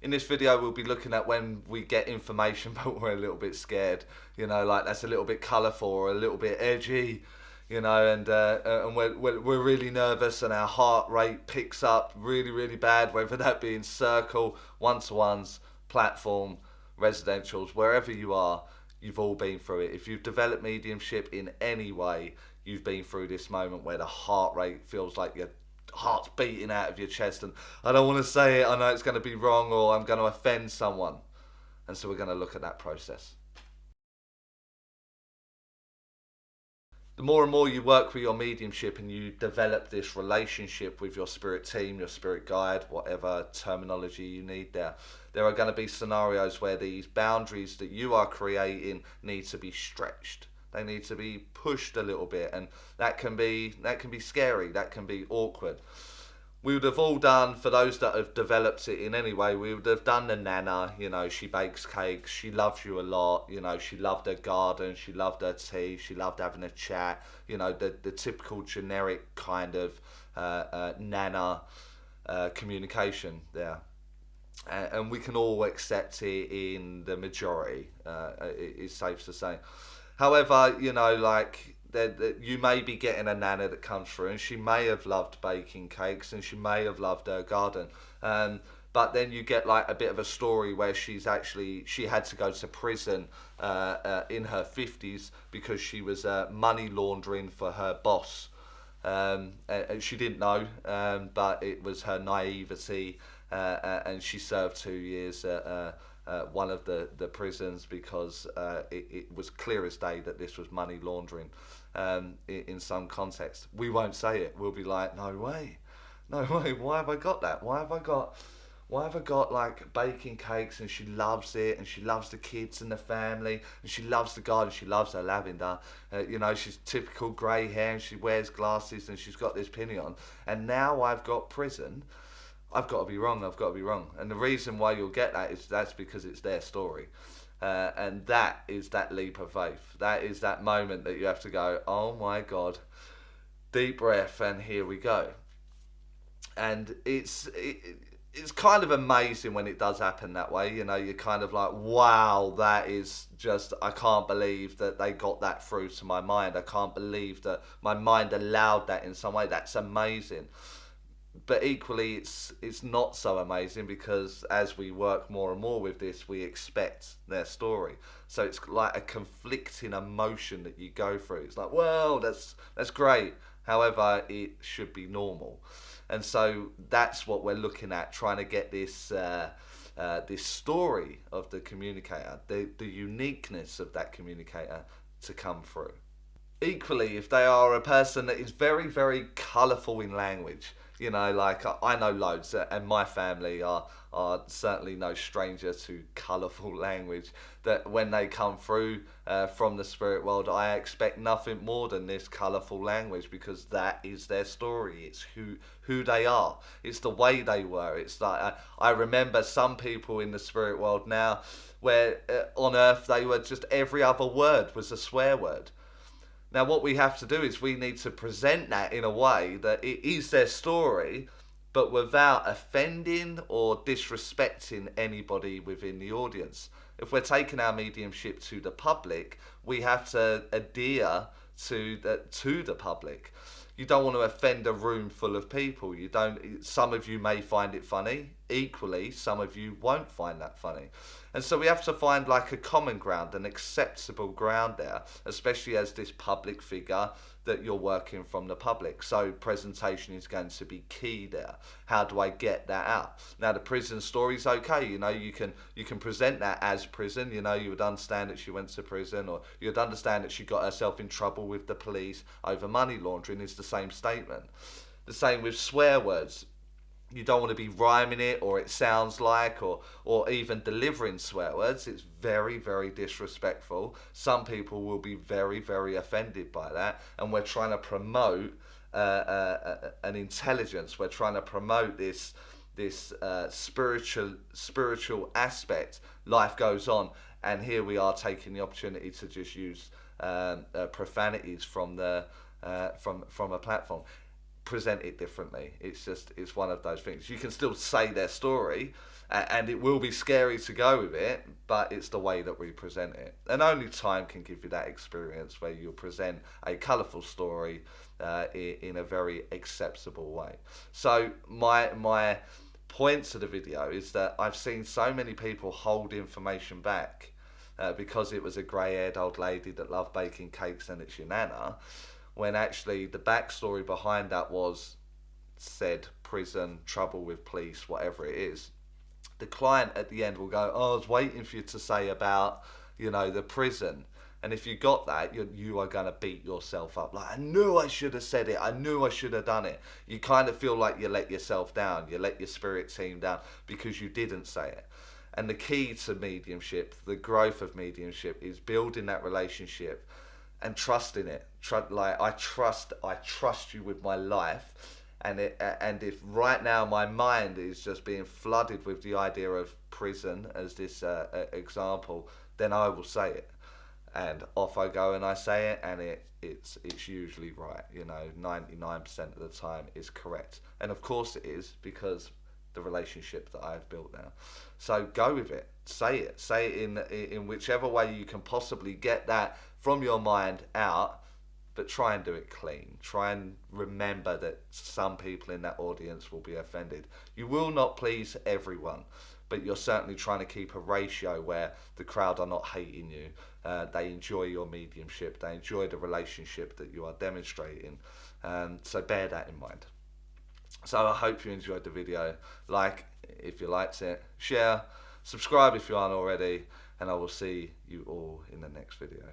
In this video, we'll be looking at when we get information, but we're a little bit scared. Like that's a little bit colourful or a little bit edgy. And we're really nervous, and our heart rate picks up really, really bad. Whether that be in circle, one-to-ones, platform, residentials, wherever you are, you've all been through it. If you've developed mediumship in any way, you've been through this moment where the heart rate feels like your heart's beating out of your chest, and I don't want to say it, I know it's going to be wrong or I'm going to offend someone. And so we're going to look at that process. The more and more you work with your mediumship and you develop this relationship with your spirit team, your spirit guide, whatever terminology you need there are going to be scenarios where these boundaries that you are creating need to be stretched. They need to be pushed a little bit, and that can be scary, that can be awkward. We would have all done, for those that have developed it in any way, we would have done the nana, she bakes cakes, she loves you a lot, she loved her garden, she loved her tea, she loved having a chat, the typical generic kind of nana communication there. And we can all accept it in the majority, it's safe to say. However, you may be getting a nana that comes through, and she may have loved baking cakes and she may have loved her garden. But then you get like a bit of a story where she had to go to prison in her 50s because she was money laundering for her boss. And she didn't know, but it was her naivety, and she served 2 years at one of the prisons because it was clear as day that this was money laundering in some context. We won't say it. We'll be like, no way, why have I got that? Why have I got like baking cakes, and she loves it, and she loves the kids and the family, and she loves the garden, she loves her lavender, she's typical grey hair, and she wears glasses, and she's got this pinny on, and now I've got prison. I've got to be wrong. And the reason why you'll get that is that's because it's their story. And that is that leap of faith. That is that moment that you have to go, oh my God, deep breath, and here we go. And it's kind of amazing when it does happen that way. You're kind of like, wow, that is just, I can't believe that they got that through to my mind. I can't believe that my mind allowed that in some way. That's amazing. But equally, it's not so amazing, because as we work more and more with this, we expect their story. So it's like a conflicting emotion that you go through. It's like, well, that's great. However, it should be normal. And so that's what we're looking at, trying to get this this story of the communicator, the uniqueness of that communicator to come through. Equally, if they are a person that is very, very colourful in language, like I know loads, and my family are certainly no stranger to colourful language, that when they come through from the spirit world, I expect nothing more than this colourful language, because that is their story. It's who they are. It's the way they were. It's like, I remember some people in the spirit world now where on earth they were just, every other word was a swear word. Now, what we have to do is we need to present that in a way that it is their story, but without offending or disrespecting anybody within the audience. If we're taking our mediumship to the public, we have to adhere to the public. You don't want to offend a room full of people. Some of you may find it funny. Equally, some of you won't find that funny. And so we have to find like a common ground, an acceptable ground there, especially as this public figure that you're working from the public. So presentation is going to be key there. How do I get that out? Now, the prison story is okay. You can present that as prison. You would understand that she went to prison, or you'd understand that she got herself in trouble with the police over money laundering. Is the same statement. The same with swear words. You don't want to be rhyming it, or it sounds like, or even delivering swear words. It's very, very disrespectful. Some people will be very, very offended by that, and we're trying to promote an intelligence. We're trying to promote this spiritual aspect. Life goes on, and here we are taking the opportunity to just use profanities from a platform. present it differently. It's one of those things. You can still say their story, and it will be scary to go with it, but it's the way that we present it. And only time can give you that experience where you'll present a colourful story in a very acceptable way. So my point to the video is that I've seen so many people hold information back because it was a grey-haired old lady that loved baking cakes and it's your nana, when actually the backstory behind that was said prison, trouble with police, whatever it is. The client at the end will go, oh, I was waiting for you to say about, the prison. And if you got that, you are going to beat yourself up. Like, I knew I should have said it. I knew I should have done it. You kind of feel like you let yourself down. You let your spirit team down because you didn't say it. And the key to mediumship, the growth of mediumship, is building that relationship and trusting it. I trust you with my life. And if right now my mind is just being flooded with the idea of prison as this example, then I will say it. And off I go and I say it, and it's usually right. 99% of the time is correct. And of course it is, because the relationship that I've built now. So go with it. Say it in whichever way you can possibly get that from your mind out, but try and do it clean. Try and remember that some people in that audience will be offended. You will not please everyone, but you're certainly trying to keep a ratio where the crowd are not hating you. They enjoy your mediumship. They enjoy the relationship that you are demonstrating. So bear that in mind. So I hope you enjoyed the video. Like if you liked it, share, subscribe if you aren't already, and I will see you all in the next video.